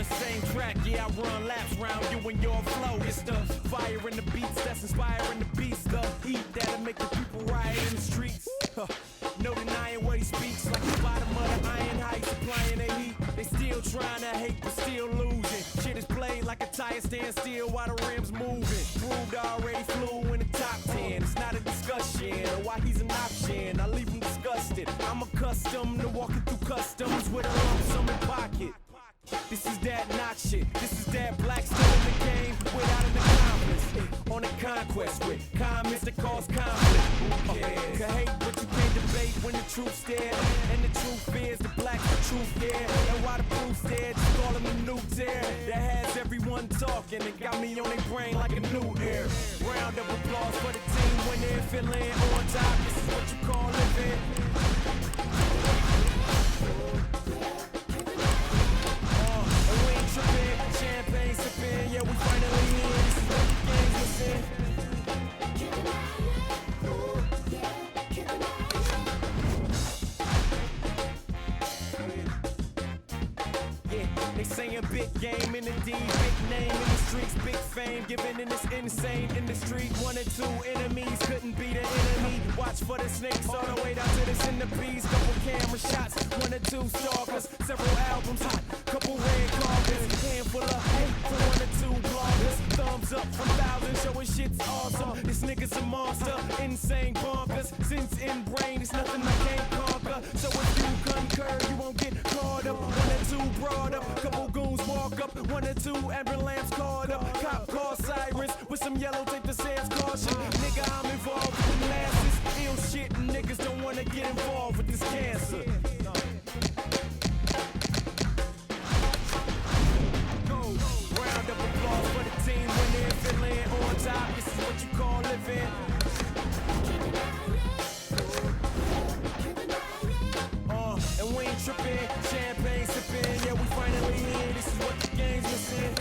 the same track, yeah, I run laps round you and your flow. It's the fire in the beats that's inspiring the beast. The heat that'll make the people riot in the streets. No denying what he speaks, like the bottom of the iron, how he's supplying the heat. They still trying to hate, but still losing. Shit is played like a tire stand still while the rims moving. Proved already flew in the top 10. It's not a discussion of why he's an option. I leave him disgusted. I'm accustomed to walking through customs with a lump sum in pocket. This is that not shit. This is that black still in the game without an accomplice. On a conquest with comments that cause conflict. Can hate, but you can't debate when the truth's there. And the truth is the black's the truth there. And why the proof's there, just call him the new tear. That has everyone talking and got me on their brain like a new air. Round of applause for the team when they're feeling on top. This is what you call living. Champagne sipping, yeah, we finally here. This is what the game's missing. Yeah, they saying big game and indeed big name in the streets, big fame given in this insane industry. 1 or 2 enemies couldn't be the enemy. Watch for the snakes all the way down to the centipedes. Couple camera shots, 1 or 2 stalkers, several albums hot, couple red carpets, handful of hate for 1 or 2 bloggers. Thumbs up from thousands, showing shit's awesome. This nigga's a monster, insane bonkers. Since in brain, it's nothing I can't conquer. So if you concur, you won't get caught up. 1 or 2 brought up, couple goons walk up, 1 or 2 amber lamps caught up. Cop car sirens with some yellow tape that says caution. Nigga, I'm involved with the masses. Ill shit, niggas don't wanna get involved with this cancer. Round of applause for the team when they're feeling on top. This is what you call living. And we ain't tripping, champagne sipping. Yeah, we finally here. This is what the game's missing.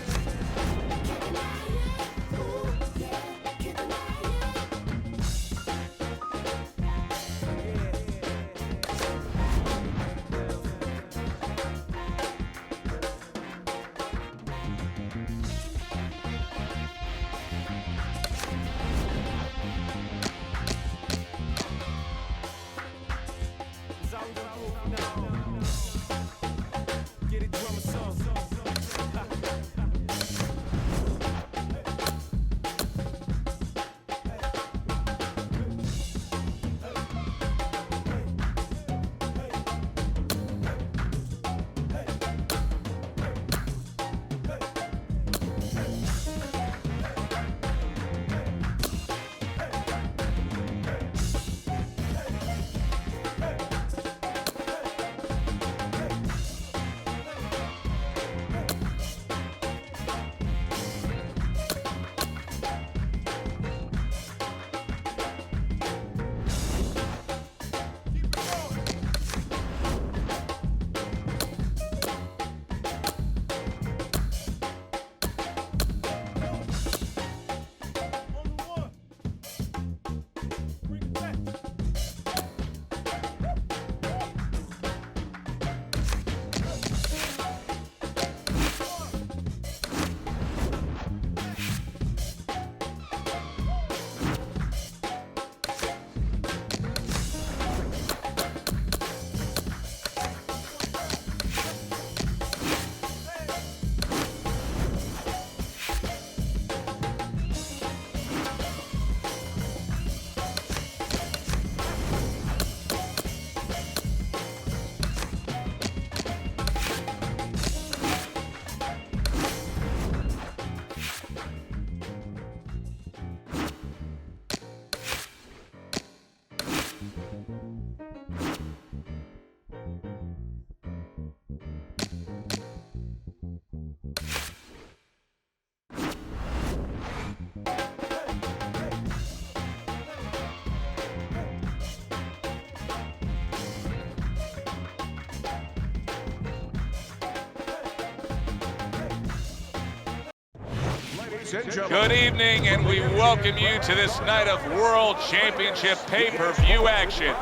Good evening, and we welcome you to this night of World Championship pay-per-view action.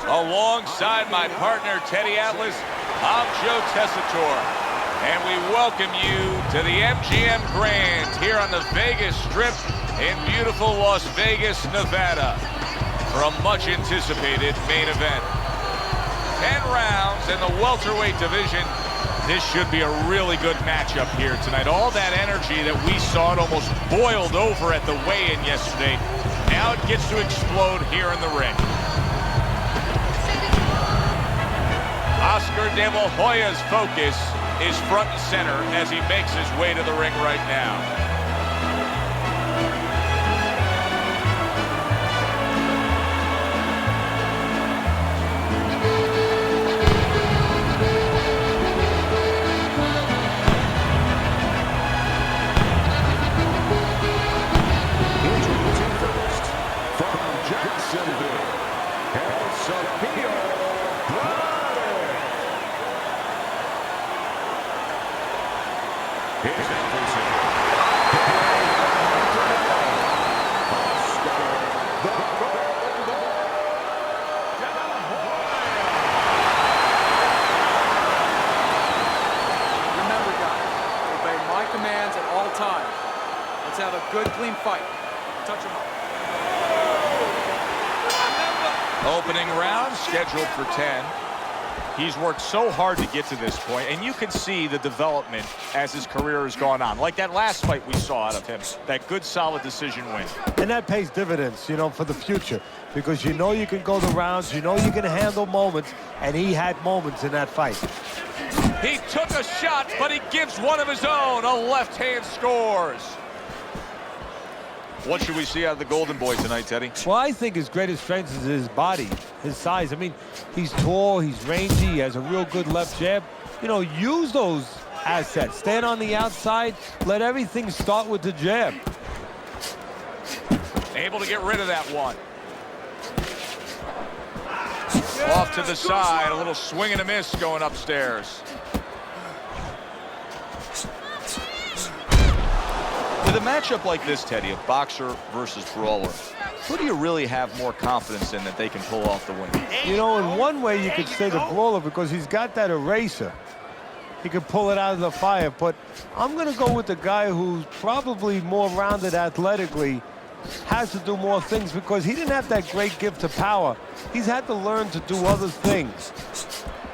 Alongside my partner, Teddy Atlas, I'm Joe Tessitore. And we welcome you to the MGM Grand here on the Vegas Strip in beautiful Las Vegas, Nevada, for a much-anticipated main event. 10 rounds in the welterweight division. This should be a really good matchup here tonight. All that energy that we saw, it almost boiled over at the weigh-in yesterday. Now it gets to explode here in the ring. Oscar De La Hoya's focus is front and center as he makes his way to the ring right now. Introducing first, from Jacksonville, May Remember, guys, obey my commands at all times. Let's have a good, clean fight. Touch him up. Opening round scheduled for 10. He's worked so hard to get to this point, and you can see the development as his career has gone on. Like that last fight we saw out of him, that good, solid decision win. And that pays dividends, you know, for the future, because you know you can go the rounds, you know you can handle moments, and he had moments in that fight. He took a shot, but he gives one of his own. A left hand scores. What should we see out of the Golden Boy tonight, Teddy? Well, I think his greatest strength is his body, his size. I mean, he's tall, he's rangy, he has a real good left jab. You know, use those assets. Stand on the outside, let everything start with the jab. Able to get rid of that one. Off to the side, a little swing and a miss going upstairs. With a matchup like this, Teddy, a boxer versus brawler, who do you really have more confidence in that they can pull off the win? You know, in one way you could say the brawler, because he's got that eraser. He could pull it out of the fire, but I'm going to go with the guy who's probably more rounded athletically, has to do more things, because he didn't have that great gift to power. He's had to learn to do other things.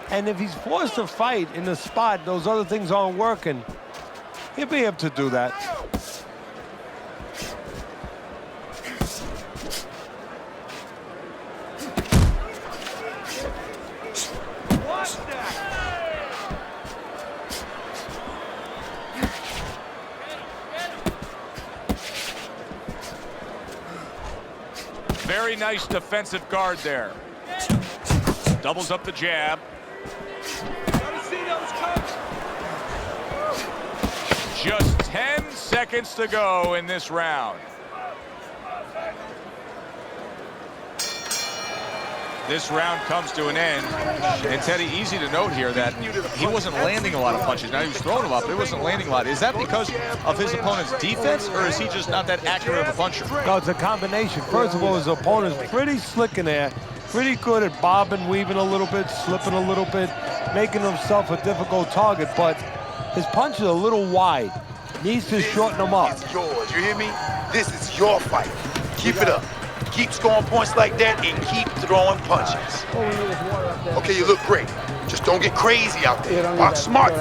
And if he's forced to fight in a spot, those other things aren't working, he'll be able to do that. Very nice defensive guard there. Doubles up the jab. Just 10 seconds to go in this round. This round comes to an end. And Teddy, easy to note here that he wasn't landing a lot of punches. Now he was throwing them up, but he wasn't landing a lot. Is that because of his opponent's defense, or is he just not that accurate of a puncher? No, it's a combination. First of all, his opponent's pretty slick in there, pretty good at bobbing, weaving a little bit, slipping a little bit, making himself a difficult target, but his punch is a little wide. Needs to shorten them up. It's yours, you hear me? This is your fight. Keep it up. Keep scoring points like that and keep throwing punches. Okay, you look great. Just don't get crazy out there. Box smart.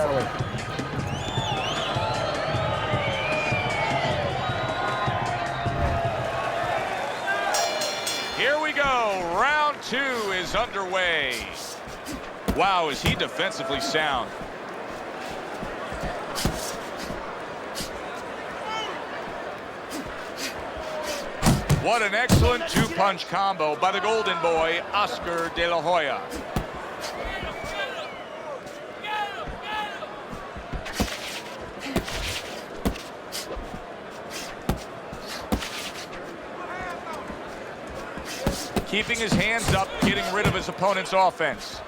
Here we go. Round 2 is underway. Wow, is he defensively sound. What an excellent two-punch combo by the Golden Boy, Oscar De La Hoya. Keeping his hands up, getting rid of his opponent's offense.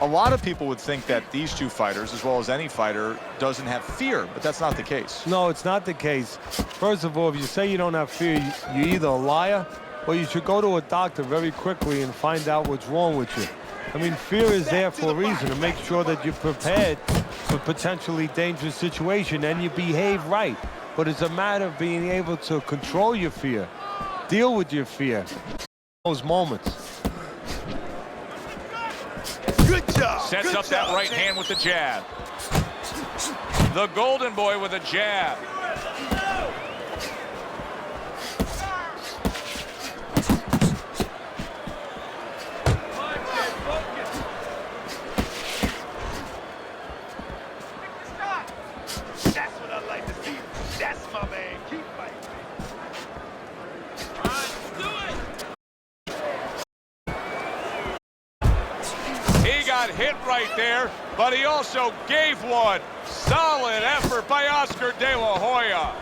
A lot of people would think that these two fighters, as well as any fighter, doesn't have fear, but that's not the case. No, it's not the case. First of all, if you say you don't have fear, you're either a liar well, you should go to a doctor very quickly and find out what's wrong with you. I mean, fear is there for a reason, to make sure that you're prepared for potentially dangerous situation and you behave right. But it's a matter of being able to control your fear, deal with your fear, those moments. Good job. Sets up that right hand with the jab. The Golden Boy with a jab. That's what I like to see. That's my man. Keep fighting. He got hit right there, but he also gave one. Solid effort by Oscar De La Hoya.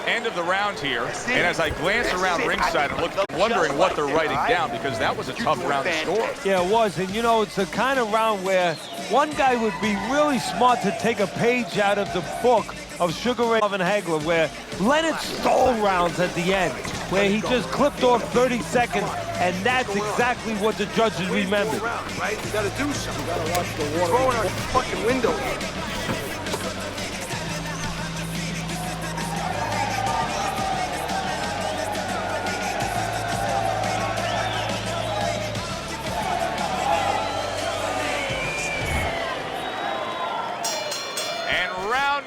End of the round here, and as I glance around ringside, I'm wondering what they're writing down, because that was a tough round to score. Yeah, it was, and you know, it's the kind of round where one guy would be really smart to take a page out of the book of Sugar Ray and Hagler, where Leonard stole rounds at the end, where he just clipped off 30 seconds, and that's exactly what the judges remembered. Right? You gotta do something. You gotta watch the water. Throwing our fucking window.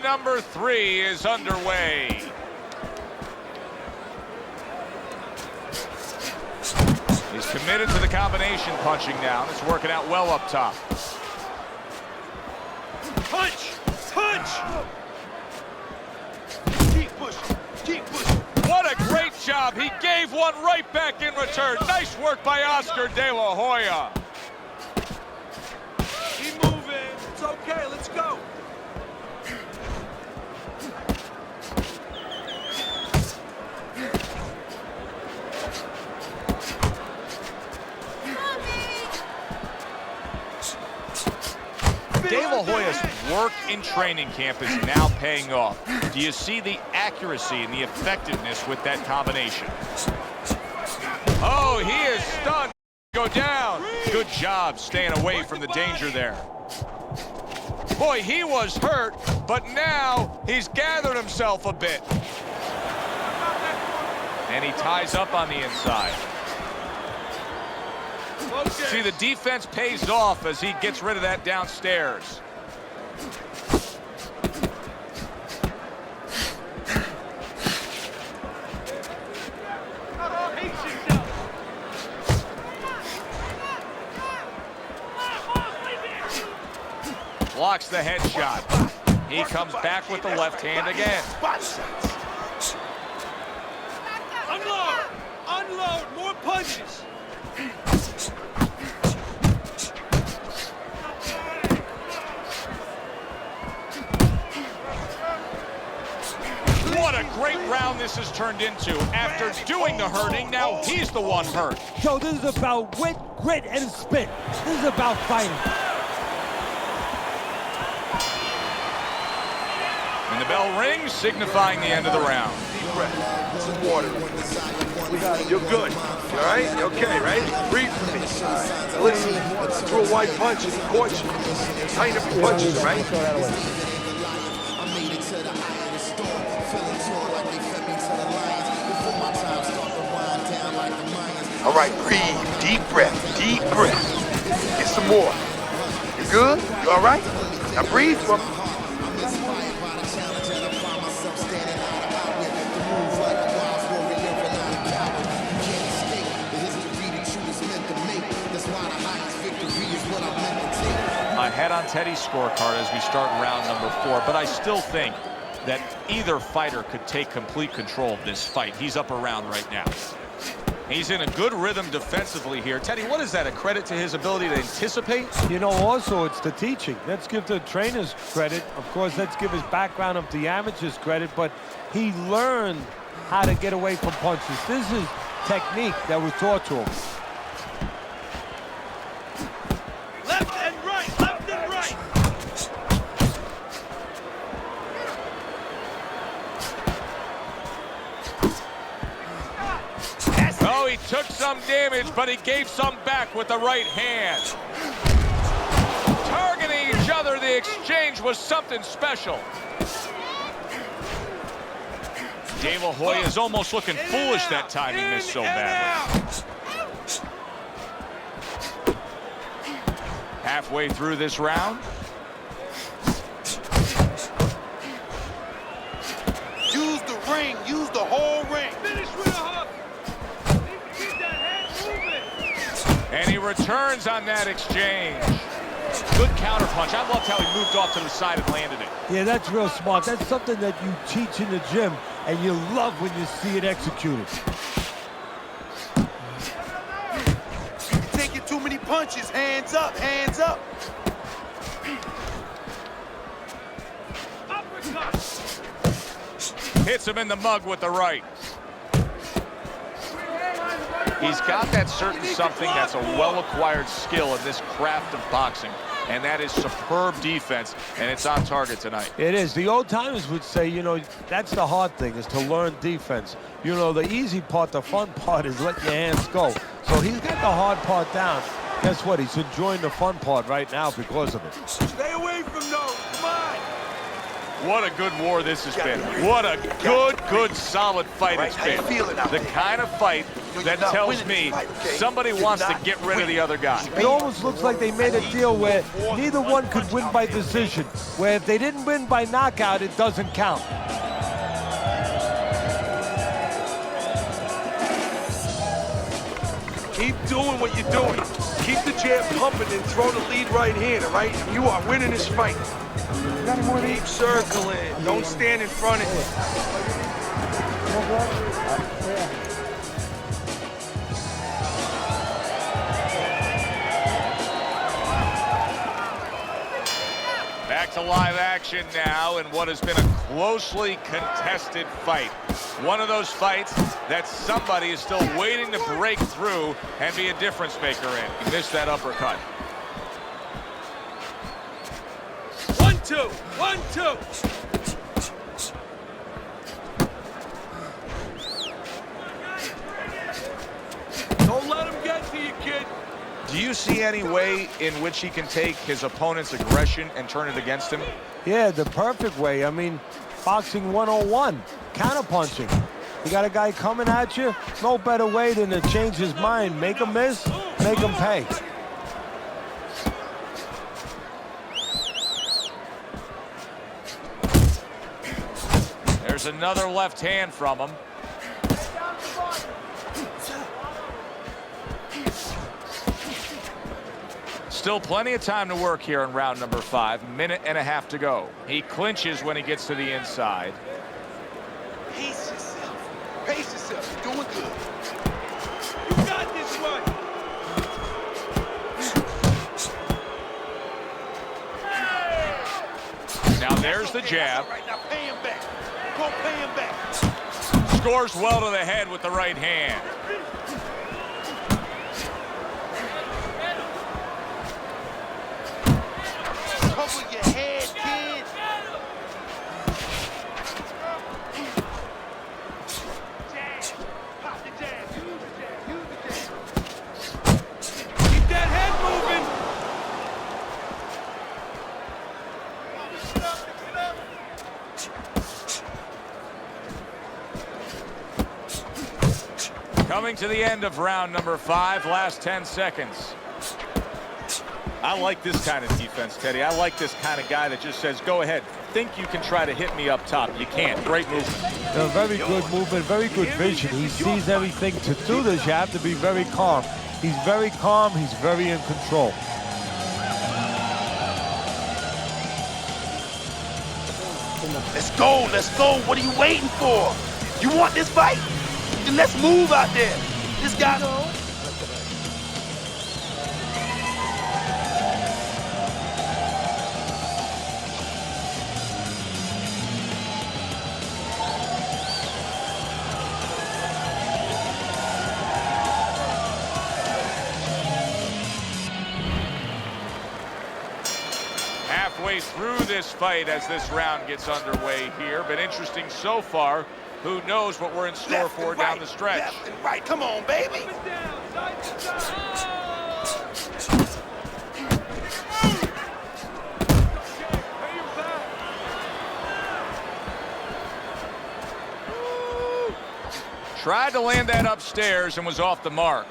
Number 3 is underway. He's committed to the combination punching now. It's working out well up top. Punch! Punch! Keep pushing. Keep pushing. What a great job. He gave one right back in return. Nice work by Oscar De La Hoya. Keep moving. It's okay. Let's go. De La Hoya's work in training camp is now paying off. Do you see the accuracy and the effectiveness with that combination? Oh, he is stunned. Go down. Good job staying away from the danger there. Boy, he was hurt, but now he's gathered himself a bit. And he ties up on the inside. See, the defense pays off as he gets rid of that downstairs. Blocks the headshot. He comes back with the left hand again. Unload! Unload! More punches! What a great round this has turned into. After doing the hurting, now he's the one hurt. Joe, this is about wit, grit, and spit. This is about fighting. And the bell rings, signifying the end of the round. Deep breath. Some water. You're good. You all right? You okay, right? Breathe for me. Now listen, I threw a wide punch and he caught you. Tighten up your punches, right? All right, breathe. Deep breath. Deep breath. Get some more. You good? You all right? Now breathe for me. I had on Teddy's scorecard as we start round number 4, but I still think that either fighter could take complete control of this fight. He's up around right now. He's in a good rhythm defensively here. Teddy, what is that, a credit to his ability to anticipate? You know, also, it's the teaching. Let's give the trainers credit. Of course, let's give his background of the amateurs credit, but he learned how to get away from punches. This is technique that was taught to him. Left and right, left and right. took some damage, but he gave some back with the right hand. Targeting each other, the exchange was something special. De La Hoya is almost looking foolish that time he missed so badly. Halfway through this round. Use the ring, use the whole ring. Finish with a hook. Keep that head moving. And he returns on that exchange. Good counter punch. I loved how he moved off to the side and landed it. Yeah, that's real smart. That's something that you teach in the gym, and you love when you see it executed. Taking too many punches. Hands up, hands up. Uppercut. Hits him in the mug with the right. He's got that certain something that's a well-acquired skill in this craft of boxing, and that is superb defense, and it's on target tonight. It is. The old timers would say, you know, that's the hard thing, is to learn defense. You know, the easy part, the fun part is letting your hands go. So he's got the hard part down. Guess what? He's enjoying the fun part right now because of it. Stay away from those. Come on. What a good war this has been. What a good, solid fight it's been. The kind of fight that tells me somebody wants to get rid of the other guy. It almost looks like they made a deal where neither one could win by decision, where if they didn't win by knockout, it doesn't count. Keep doing what you're doing. Keep the jab pumping and throw the lead right hand, all right? You are winning this fight. Keep circling. Don't stand in front of him. Back to live action now in what has been a closely contested fight. One of those fights that somebody is still waiting to break through and be a difference maker in. He missed that uppercut. 1-2. 1-2. Don't let him get to you, kid. Do you see any way in which he can take his opponent's aggression and turn it against him? Yeah, the perfect way. I mean, boxing 101, counterpunching. You got a guy coming at you, no better way than to change his mind. Make him miss, make him pay. There's another left hand from him. Still plenty of time to work here in round number 5. Minute and a half to go. He clinches when he gets to the inside. Pace yourself. Pace yourself. You're doing good. You got this one. Now there's the jab. All right, now pay him back. Go pay him back. Scores well to the head with the right hand. Cover your head, kid. Jab. Pop the jab. Use the jab. Use the jab. Keep that head moving. Coming to the end of round number 5, last 10 seconds. I like this kind of defense, Teddy. I like this kind of guy that just says, go ahead, think you can try to hit me up top. You can't. Great movement. Very good movement, very good vision. He sees everything. To do this, you have to be very calm. He's very calm. He's very in control. Let's go. Let's go. What are you waiting for? You want this fight? Then let's move out there. This guy. Halfway through this fight as this round gets underway here. Been interesting so far. Who knows what we're in store for down the stretch. Left and right. Come on, baby. Tried to land that upstairs and was off the mark.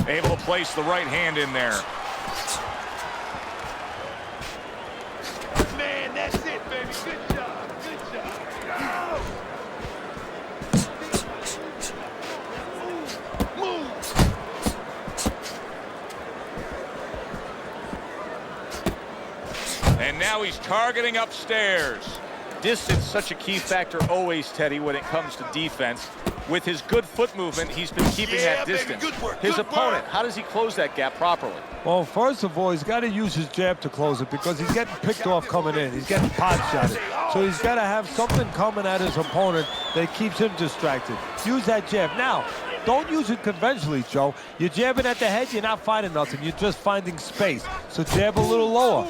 Able to place the right hand in there. Man, that's it, baby. Good job. Good job. Move. And now he's targeting upstairs. Distance, such a key factor always, Teddy, when it comes to defense. With his good foot movement, he's been keeping that distance. Baby, good work, His good opponent, work. how does he close that gap properly? Well, first of all, he's got to use his jab to close it because he's getting picked off coming in. He's getting pot shotted. So he's got to have something coming at his opponent that keeps him distracted. Use that jab. Now, don't use it conventionally, Joe. You're jabbing at the head, you're not finding nothing. You're just finding space. So jab a little lower.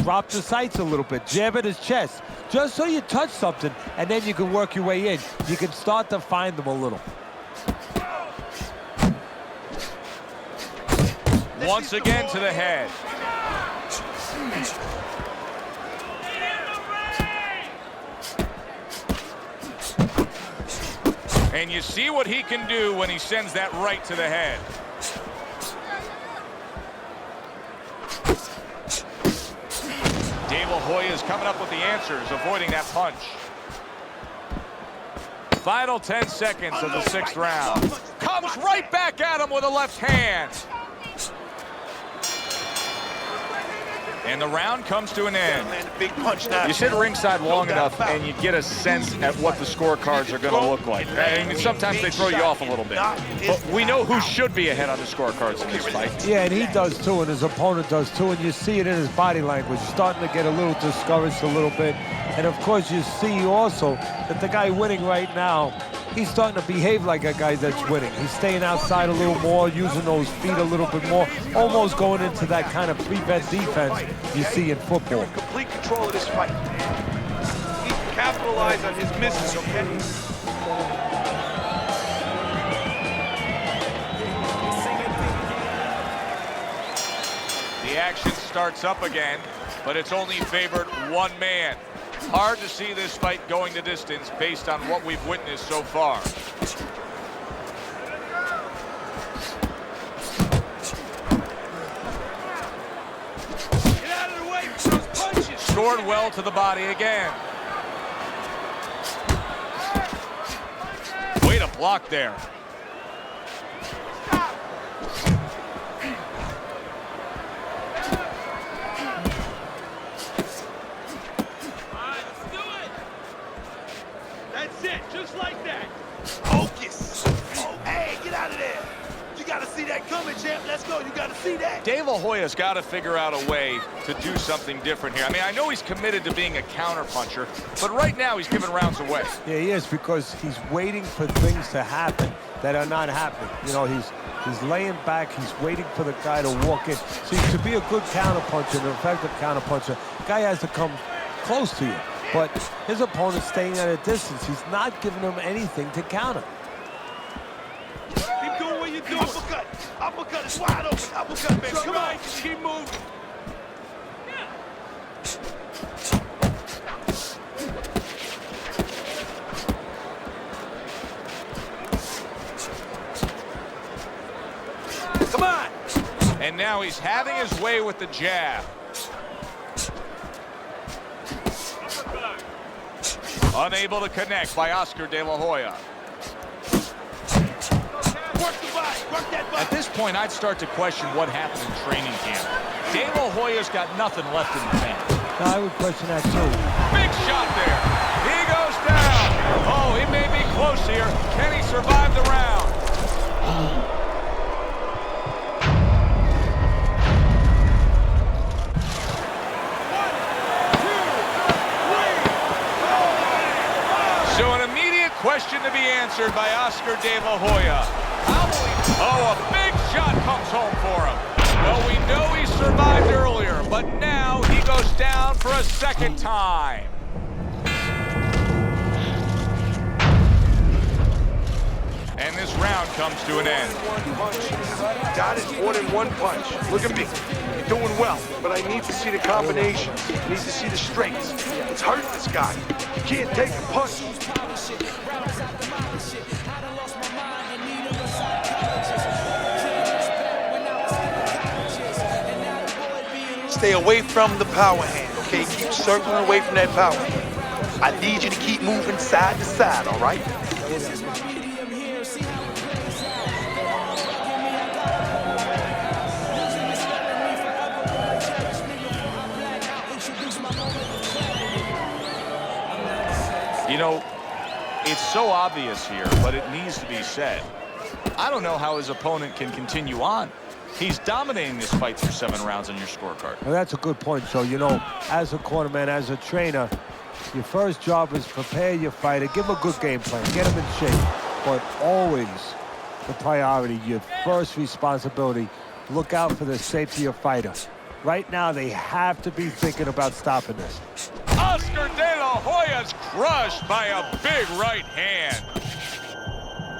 Drop the sights a little bit. Jab at his chest. Just so you touch something, and then you can work your way in. You can start to find them a little. Once again to the head. And you see what he can do when he sends that right to the head. De La Hoya is coming up with the answers, avoiding that punch. Final 10 seconds of the 6th round. Comes right back at him with a left hand. And the round comes to an end. Man, the big punch now. You sit ringside long enough and you get a sense at what the scorecards are going to look like. I mean, sometimes they throw you off a little bit. But we know who should be ahead on the scorecards in this fight. Yeah, and he does too, and his opponent does too, and you see it in his body language. Starting to get a little discouraged a little bit. And of course, you see also that the guy winning right now, he's starting to behave like a guy that's winning. He's staying outside a little more, using those feet a little bit more, almost going into that kind of prevent defense you see in football. You're in complete control of this fight. He can capitalize on his misses, okay? The action starts up again, but it's only favored one man. Hard to see this fight going the distance based on what we've witnessed so far. Get out of the way for those punches. Scored well to the body again. Way to block there. That's it, just like that. Focus. Oh, hey, get out of there. You got to see that coming, champ. Let's go. You got to see that. De La Hoya's got to figure out a way to do something different here. I mean, I know he's committed to being a counterpuncher, but right now he's giving rounds away. Yeah, he is, because he's waiting for things to happen that are not happening. You know, he's laying back, he's waiting for the guy to walk in. See, to be a good counterpuncher, an effective counterpuncher, the guy has to come close to you. But his opponent's staying at a distance. He's not giving him anything to counter. Keep doing what you're doing. Uppercut. Uppercut is wide open. Uppercut, baby. Come on. Just keep moving. Come on. And now he's having his way with the jab. Unable to connect by Oscar De La Hoya. Work the body. Work that body. At this point, I'd start to question what happened in training camp. De La Hoya's got nothing left in the tank. Now, I would question that too. Big shot there. He goes down. Oh, he may be close here. Can he survive the round? So an immediate question to be answered by Oscar De La Hoya. Oh, a big shot comes home for him. Well, we know he survived earlier, but now he goes down for a second time. comes to an end. One punch. Got it, more than one punch. Look at me. You're doing well, but I need to see the combinations. I need to see the strengths. It's hurting this guy. You can't take a punch. Stay away from the power hand, okay? Keep circling away from that power hand. I need you to keep moving side to side, all right? You know, it's so obvious here, but it needs to be said. I don't know how his opponent can continue on. He's dominating this fight through 7 rounds on your scorecard. Well, that's a good point. So, you know, as a cornerman, as a trainer, your first job is prepare your fighter, give him a good game plan, get him in shape. But always the priority, your first responsibility, look out for the safety of fighter. Right now, they have to be thinking about stopping this. Oscar De La Hoya's crushed by a big right hand.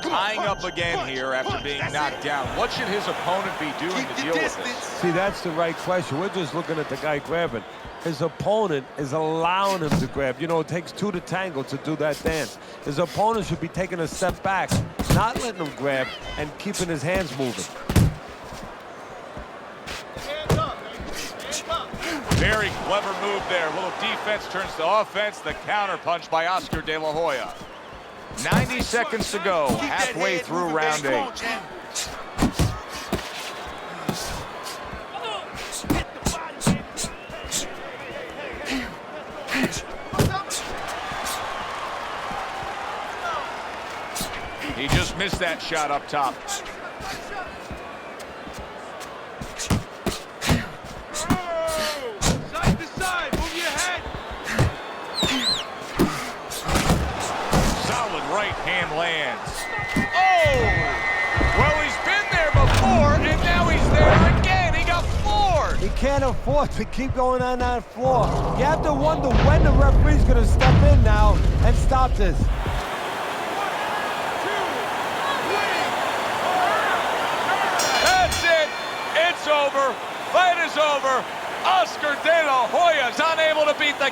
Tying up again here after being knocked down. What should his opponent be doing to deal with this? See, that's the right question. We're just looking at the guy grabbing. His opponent is allowing him to grab. You know, it takes 2 to tango to do that dance. His opponent should be taking a step back, not letting him grab, and keeping his hands moving. Very clever move there. A little defense turns to offense. The counter punch by Oscar De La Hoya. 90 seconds to go, halfway through round 8. He just missed that shot up top. Side to side, move your head. Solid right hand lands. Oh! Well, he's been there before, and now he's there again. He got floored. He can't afford to keep going on that floor. You have to wonder when the referee's going to step in now and stop this. That's it. It's over. Fight is over. Oscar De La Hoya's unable to beat the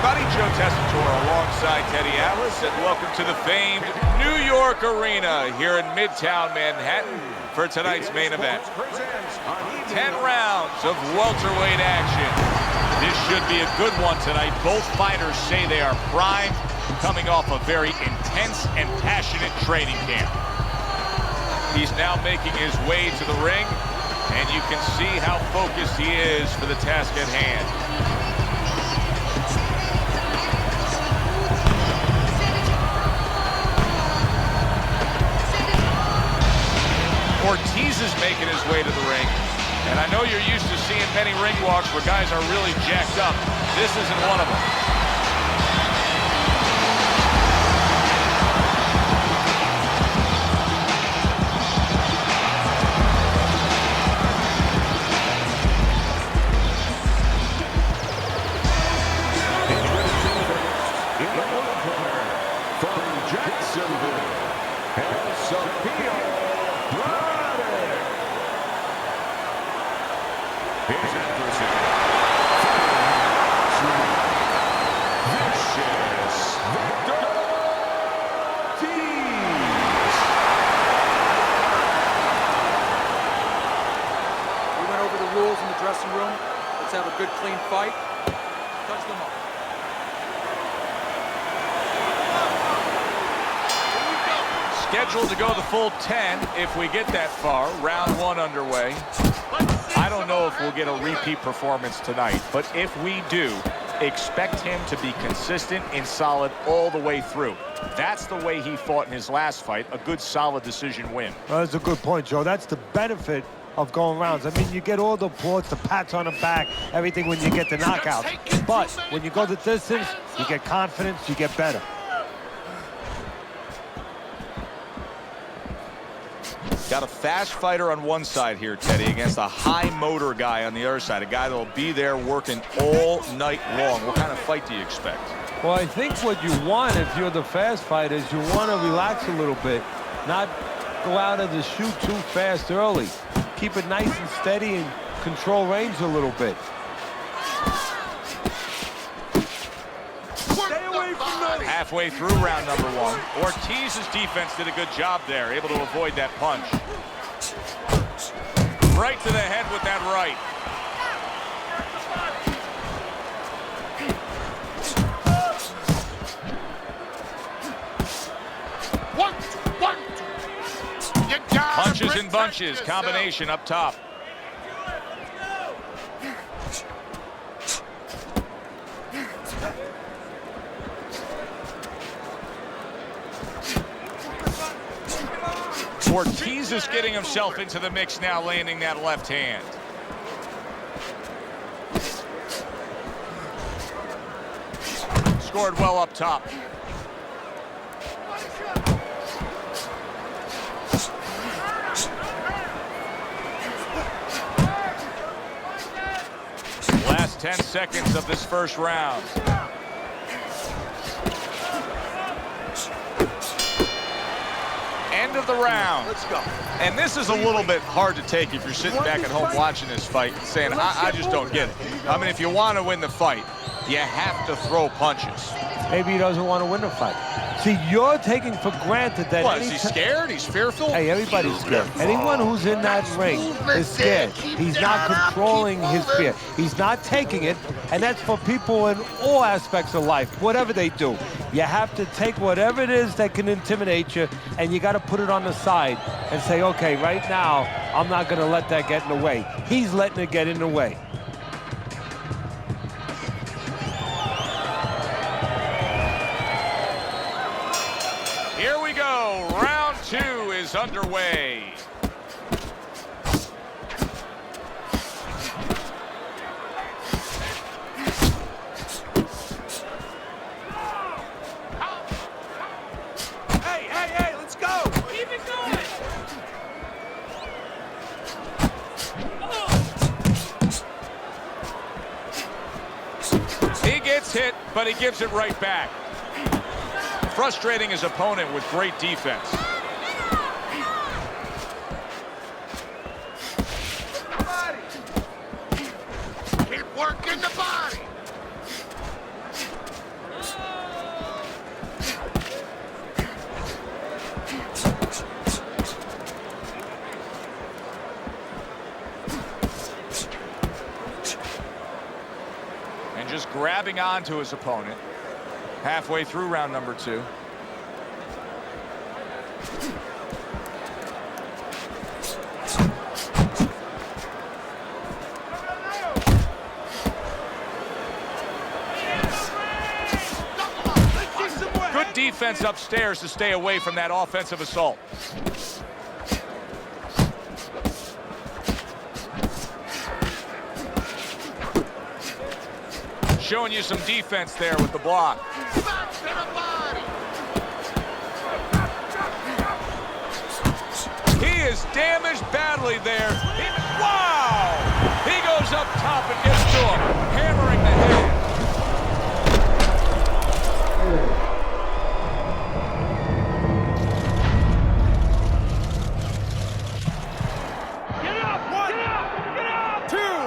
everybody. Joe Tessitore alongside Teddy Atlas, and welcome to the famed New York Arena here in Midtown Manhattan for tonight's main event. 10 rounds of welterweight action. This should be a good one tonight. Both fighters say they are primed, coming off a very intense and passionate training camp. He's now making his way to the ring, and you can see how focused he is for the task at hand. Ortiz is making his way to the ring, and I know you're used to seeing many ring walks where guys are really jacked up. This isn't one of them. Let's have a good, clean fight. Touch them up. Scheduled to go the full 10 if we get that far. Round 1 underway. I don't know if we'll get a repeat performance tonight, but if we do, expect him to be consistent and solid all the way through. That's the way he fought in his last fight, a good, solid decision win. Well, that's a good point, Joe. That's the benefit of going rounds. I mean, you get all the applause, the pats on the back, everything when you get the knockout. But when you go the distance, you get confidence, you get better. Got a fast fighter on one side here, Teddy, against a high motor guy on the other side, a guy that'll be there working all night long. What kind of fight do you expect? Well, I think what you want if you're the fast fighter is you want to relax a little bit, not go out of the chute too fast early. Keep it nice and steady and control range a little bit. Stay away from those. Halfway through round number 1. Ortiz's defense did a good job there, able to avoid that punch. Right to the head with that right. Punches and bunches, combination up top. Ortiz is getting himself into the mix now, landing that left hand. Scored well up top. Last 10 seconds of this first round. End of the round. Let's go. And this is a little bit hard to take if you're sitting back at home watching this fight and saying, I just don't get it. I mean, if you want to win the fight, you have to throw punches. Maybe he doesn't want to win the fight. See, you're taking for granted that... What, is he scared? He's fearful? Hey, everybody's scared. Anyone who's in that ring is scared. He's not controlling his fear. He's not taking it, and that's for people in all aspects of life, whatever they do. You have to take whatever it is that can intimidate you, and you got to put it on the side and say, okay, right now, I'm not going to let that get in the way. He's letting it get in the way. Here we go. Round 2 is underway. Hey, let's go. Keep it going. He gets hit, but he gives it right back. Frustrating his opponent with great defense. Keep working the body. driving onto his opponent halfway through round number 2. Good defense upstairs to stay away from that offensive assault. Showing you some defense there with the block. He is damaged badly there. Wow! He goes up top and gets to him, hammering the head. Get up! One! Get up! Get up! Two!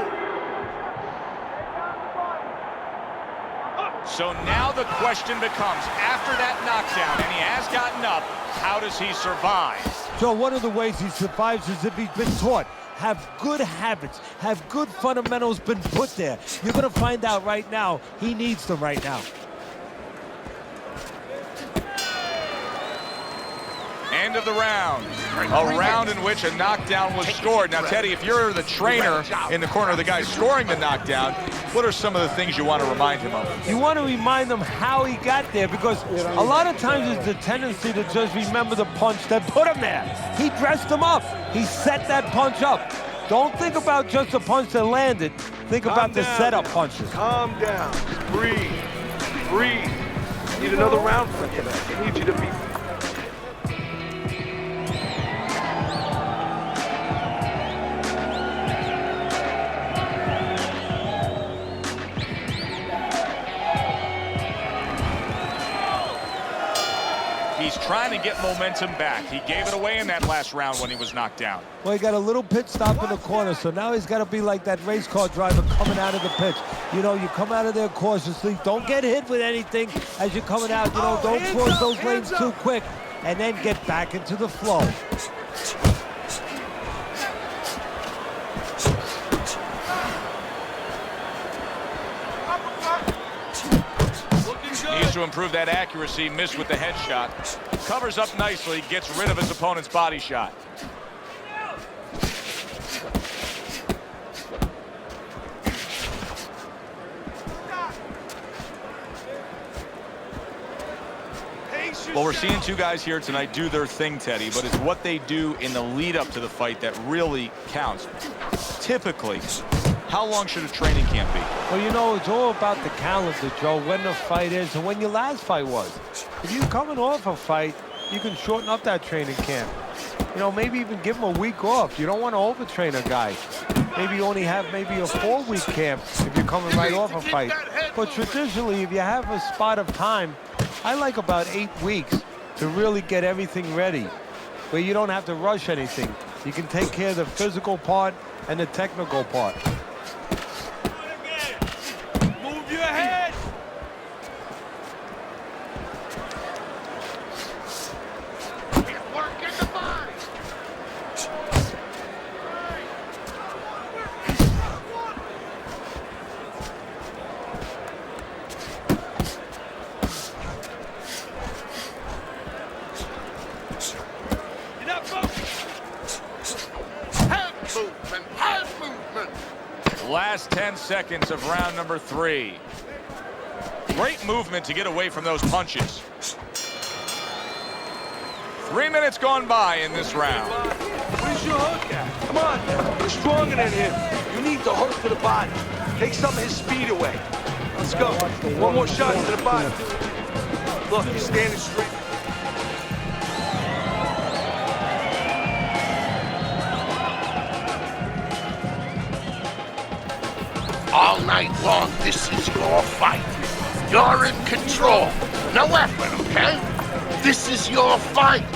So now the question becomes, after that knockdown, and he has gotten up, how does he survive? So one of the ways he survives is if he's been taught. Have good habits, have good fundamentals been put there. You're going to find out right now, he needs them right now. End of the round. A round in which a knockdown was scored. Now, Teddy, if you're the trainer in the corner of the guy scoring the knockdown, what are some of the things you want to remind him of? You want to remind him how he got there, because a lot of times it's the tendency to just remember the punch that put him there. He dressed him up. He set that punch up. Don't think about just the punch that landed. Think about the setup punches. Calm down. Breathe. Breathe. I need another round from you. I need you to be... He's trying to get momentum back. He gave it away in that last round when he was knocked down. Well, he got a little pit stop in the corner, so now he's got to be like that race car driver coming out of the pits. You know, you come out of there cautiously. Don't get hit with anything as you're coming out. You know, don't cross those lanes too quick, and then get back into the flow. Needs to improve that accuracy. Missed with the headshot. Covers up nicely. Gets rid of his opponent's body shot. Well, we're seeing two guys here tonight do their thing, Teddy, but it's what they do in the lead up to the fight that really counts. Typically, how long should a training camp be? Well, you know, it's all about the calendar, Joe, when the fight is and when your last fight was. If you're coming off a fight, you can shorten up that training camp. You know, maybe even give him a week off. You don't want to overtrain a guy. Maybe you only have maybe a 4-week camp if you're coming right off a fight. But traditionally, if you have a spot of time, I like about 8 weeks to really get everything ready, where you don't have to rush anything. You can take care of the physical part and the technical part. Move your head! Work in the body! Last 10 seconds of round number 3. Great movement to get away from those punches. 3 minutes gone by in this round. Where's your hook at? Come on, you're stronger than him. You need the hook to the body. Take some of his speed away. Let's go. One more shot to the body. Look, you're standing straight. All night long, this is your fight. You're in control. No effort, okay? This is your fight.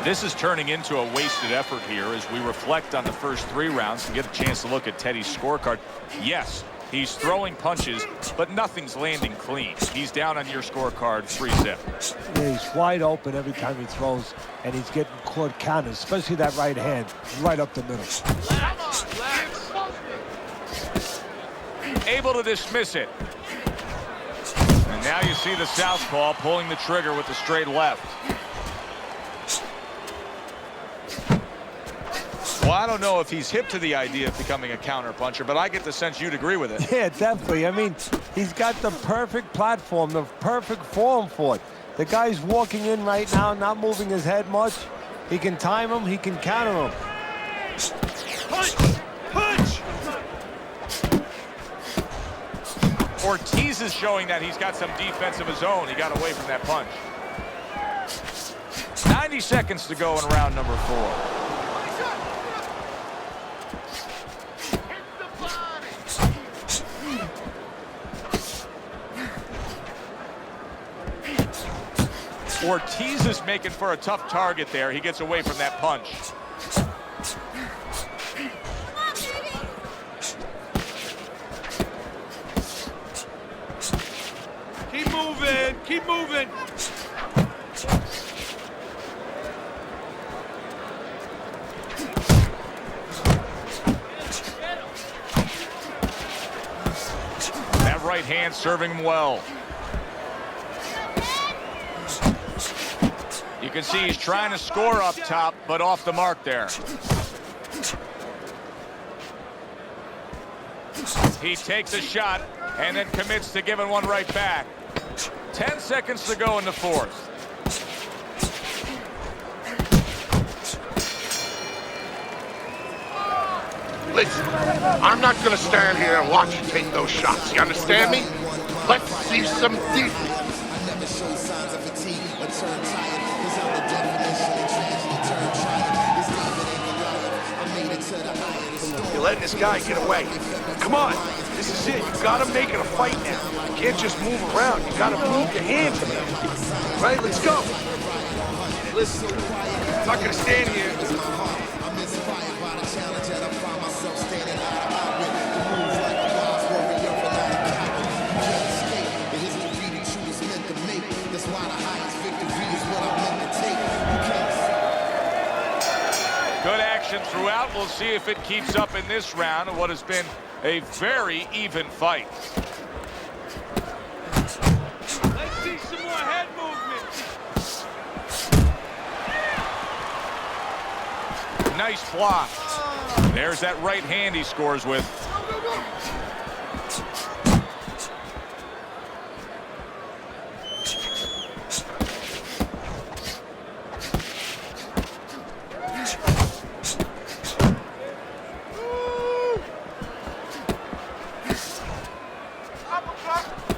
This is turning into a wasted effort here as we reflect on the first 3 rounds and get a chance to look at Teddy's scorecard. Yes, He's throwing punches, but nothing's landing clean. He's down on your scorecard, 3-zip. Yeah, he's wide open every time he throws, and he's getting caught counters, especially that right hand, right up the middle. Able to dismiss it. And now you see the southpaw pulling the trigger with the straight left. Well, I don't know if he's hip to the idea of becoming a counterpuncher, but I get the sense you'd agree with it. Yeah, definitely. I mean, he's got the perfect platform, the perfect form for it. The guy's walking in right now, not moving his head much. He can time him, he can counter him. Punch! Punch! Ortiz is showing that he's got some defense of his own. He got away from that punch. 90 seconds to go in round number 4. Ortiz is making for a tough target there. He gets away from that punch. Keep moving, keep moving. That right hand serving him well. You can see he's trying to score up top, but off the mark there. He takes a shot and then commits to giving one right back. 10 seconds to go in the 4th. Listen, I'm not gonna stand here and watch you take those shots. You understand me? Let's see some defense. You're letting this guy get away. Come on, this is it. You gotta make it a fight now. You can't just move around. You gotta move your hands. Right, let's go. Listen, I'm not gonna stand here. Good action throughout. We'll see if it keeps up in this round of what has been a very even fight. Let's see some more head movement. Nice block. There's that right hand he scores with.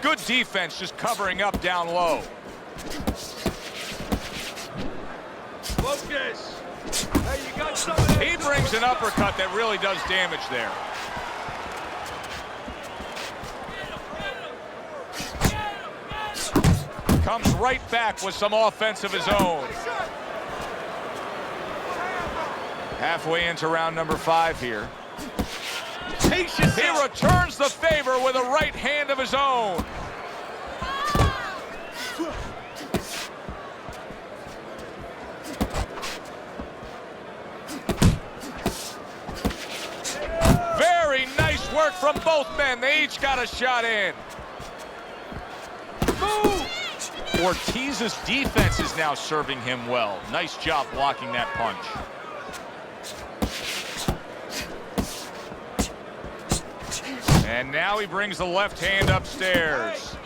Good defense, just covering up down low. Focus. Hey, you got something. He brings an uppercut that really does damage there. Comes right back with some offense of his own. Halfway into round number 5 here. He returns the favor with a right hand of his own. Very nice work from both men. They each got a shot in. Move! Ortiz's defense is now serving him well. Nice job blocking that punch. And now he brings the left hand upstairs.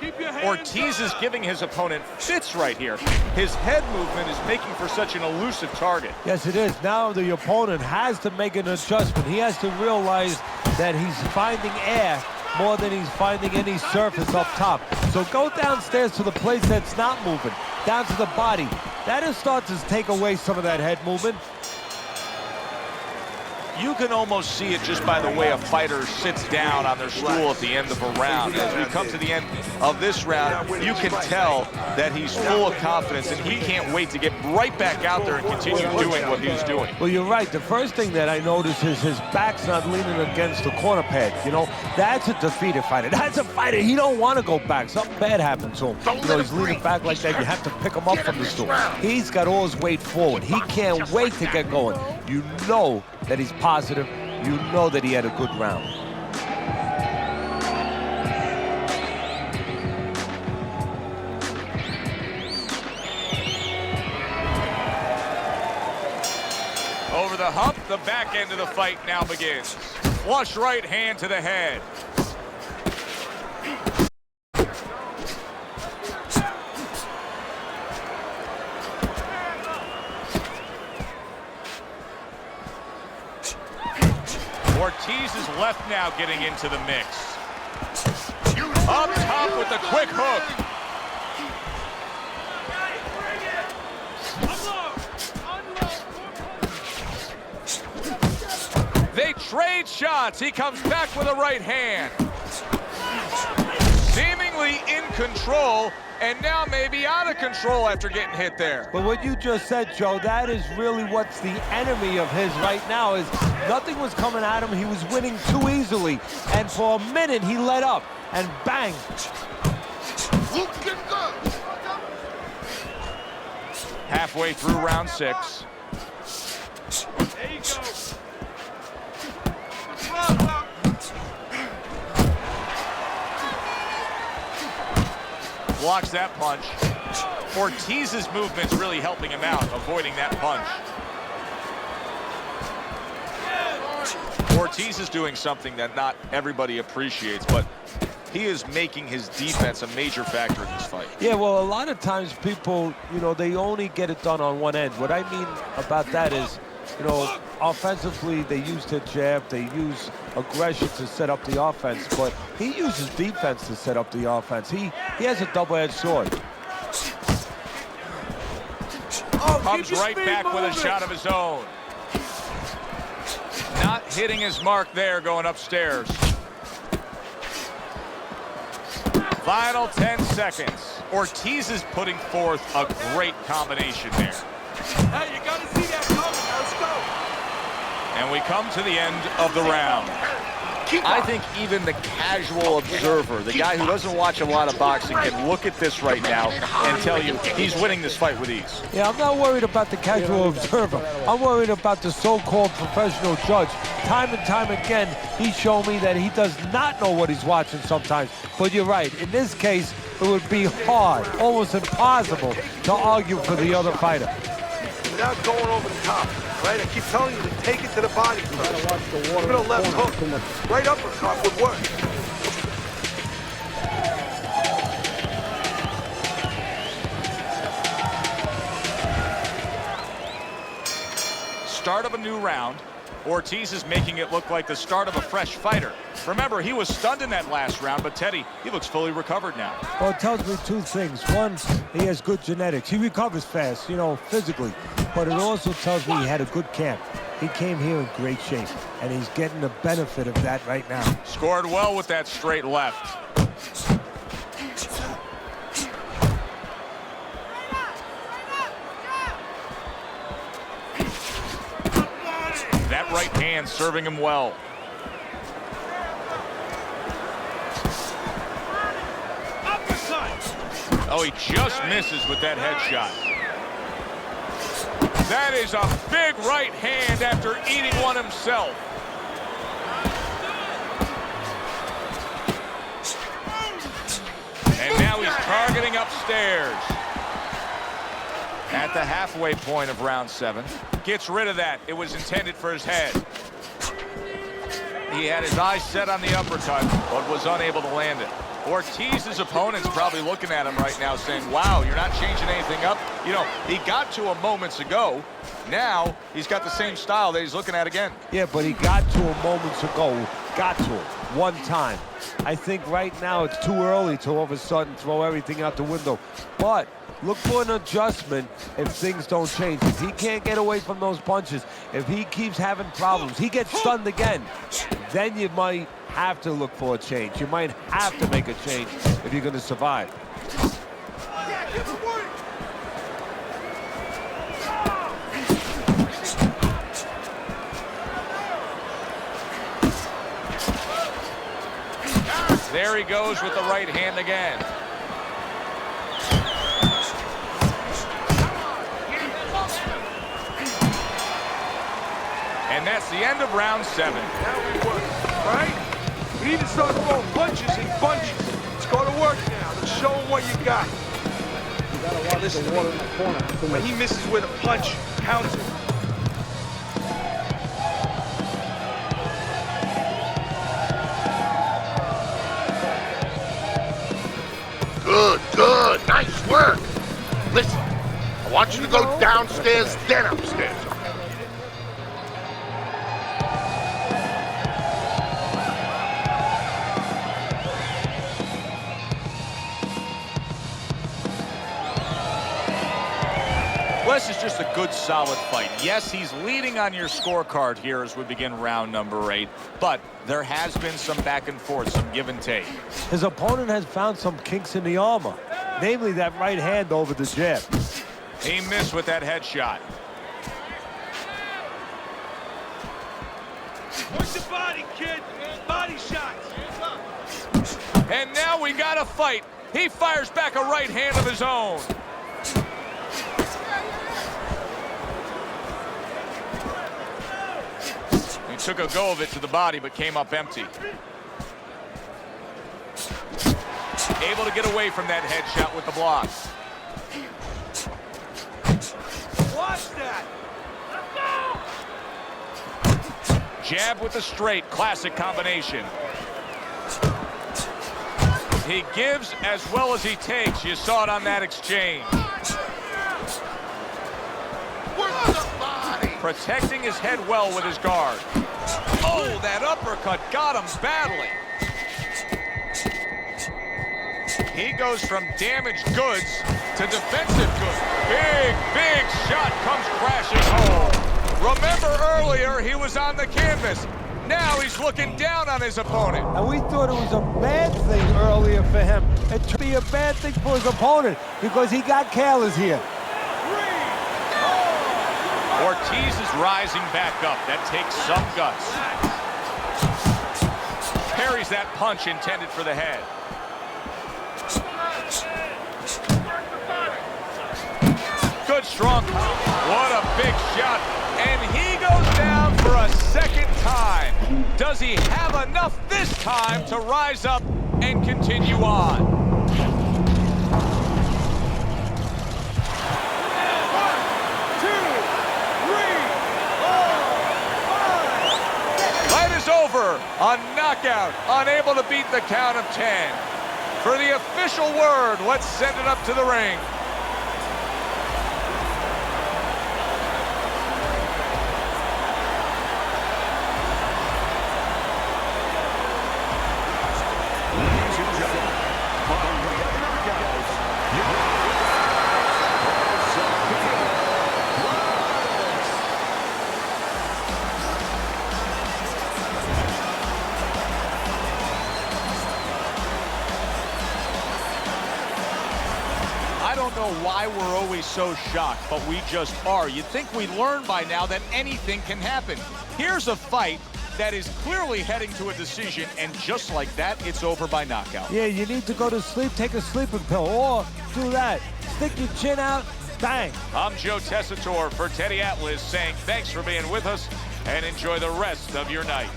Ortiz is giving his opponent fits right here. His head movement is making for such an elusive target. Yes, it is. Now the opponent has to make an adjustment. He has to realize that he's finding air more than he's finding any surface up top. So go downstairs to the place that's not moving, down to the body. That'll start to take away some of that head movement. You can almost see it just by the way a fighter sits down on their stool at the end of a round. As we come to the end of this round, you can tell that he's full of confidence and he can't wait to get right back out there and continue doing what he's doing. Well, you're right. The first thing that I notice is his back's not leaning against the corner pad. You know, that's a defeated fighter. That's a fighter. He don't want to go back. Something bad happened to him. You know, he's leaning back like that. You have to pick him up from the stool. He's got all his weight forward. He can't wait to get going. You know that he's positive. You know that he had a good round. Over the hump, the back end of the fight now begins. Flush right hand to the head. Ortiz's left now getting into the mix. Up top with the quick hook. They trade shots. He comes back with a right hand. Seemingly in control, and now maybe out of control after getting hit there. But what you just said, Joe, that is really what's the enemy of his right now is nothing was coming at him. He was winning too easily. And for a minute, he let up. And bang. Halfway through round 6. There you go. Blocks that punch. Ortiz's movement's really helping him out, avoiding that punch. Ortiz is doing something that not everybody appreciates, but he is making his defense a major factor in this fight. Yeah, well, a lot of times people, you know, they only get it done on one end. What I mean about that is, you know, offensively, they use the jab, they use aggression to set up the offense, but he uses defense to set up the offense. He has a double-edged sword. Comes right back with a shot of his own. Not hitting his mark there, going upstairs. Final 10 seconds. Ortiz is putting forth a great combination there. Hey, you gotta see that coming. Now let's go. And we come to the end of the round. I think even the casual observer, the guy who doesn't watch a lot of boxing, can look at this right now and tell you he's winning this fight with ease. Yeah, I'm not worried about the casual observer. I'm worried about the so-called professional judge. Time and time again, he's shown me that he does not know what he's watching sometimes. But you're right. In this case, it would be hard, almost impossible, to argue for the other fighter. Without going over the top, right? I keep telling you to take it to the body first. Give it a left hook. Right uppercut would work. Start of a new round. Ortiz is making it look like the start of a fresh fighter. Remember, he was stunned in that last round, but Teddy, he looks fully recovered now. Well, it tells me two things. One, he has good genetics. He recovers fast, you know, physically. But it also tells me he had a good camp. He came here in great shape, and he's getting the benefit of that right now. Scored well with that straight left. That right hand serving him well. Oh, he just misses with that headshot. That is a big right hand after eating one himself. And now he's targeting upstairs. At the halfway point of round 7. Gets rid of that. It was intended for his head. He had his eyes set on the uppercut, but was unable to land it. Ortiz's opponent's probably looking at him right now saying, wow, you're not changing anything up. You know, he got to him moments ago. Now he's got the same style that he's looking at again. Yeah, but he got to him moments ago. Got to him one time. I think right now it's too early to all of a sudden throw everything out the window. But look for an adjustment if things don't change. If he can't get away from those punches, if he keeps having problems, he gets stunned again, then you might have to look for a change. You might have to make a change if you're going to survive. there he goes with the right hand again. And that's the end of round 7. Now we work, right? We need to start throwing punches in bunches. Let's go to work now. Let's show him what you got. Listen to me. When he misses with a punch, count it. Good, good. Nice work. Listen, I want you to go downstairs, then upstairs. This is just a good, solid fight. Yes, he's leading on your scorecard here as we begin round number 8, but there has been some back and forth, some give and take. His opponent has found some kinks in the armor, namely that right hand over the jab. He missed with that headshot. Work the body, kid. Body shots. And now we got a fight. He fires back a right hand of his own. He took a go of it to the body, but came up empty. Able to get away from that headshot with the block. Watch that. Jab with the straight, classic combination. He gives as well as he takes. You saw it on that exchange. Work the body. Protecting his head well with his guard. Oh, that uppercut got him badly. He goes from damaged goods to defensive goods. Big, big shot comes crashing home. Remember earlier, he was on the canvas. Now he's looking down on his opponent. And we thought it was a bad thing earlier for him. It turned be a bad thing for his opponent because he got careless here. Ortiz is rising back up. That takes some guts. Parries that punch intended for the head. Good strong combo. What a big shot. And he goes down for a second time. Does he have enough this time to rise up and continue on? Over, a knockout, unable to beat the count of 10. For the official word, let's send it up to the ring. Ladies and gentlemen, following the knockouts, I don't know why we're always so shocked, but we just are. You'd think we learned by now that anything can happen. Here's a fight that is clearly heading to a decision, and just like that, it's over by knockout. Yeah, you need to go to sleep, take a sleeping pill, or do that. Stick your chin out, bang. I'm Joe Tessitore for Teddy Atlas saying thanks for being with us and enjoy the rest of your night.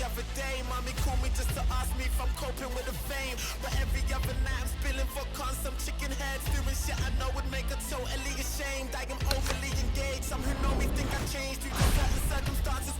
Every day, mommy call me just to ask me if I'm coping with the fame. But every other night I'm spilling vodka on some chicken heads, doing shit I know would make her totally ashamed. I am overly engaged. Some who know me think I've changed due to certain circumstances.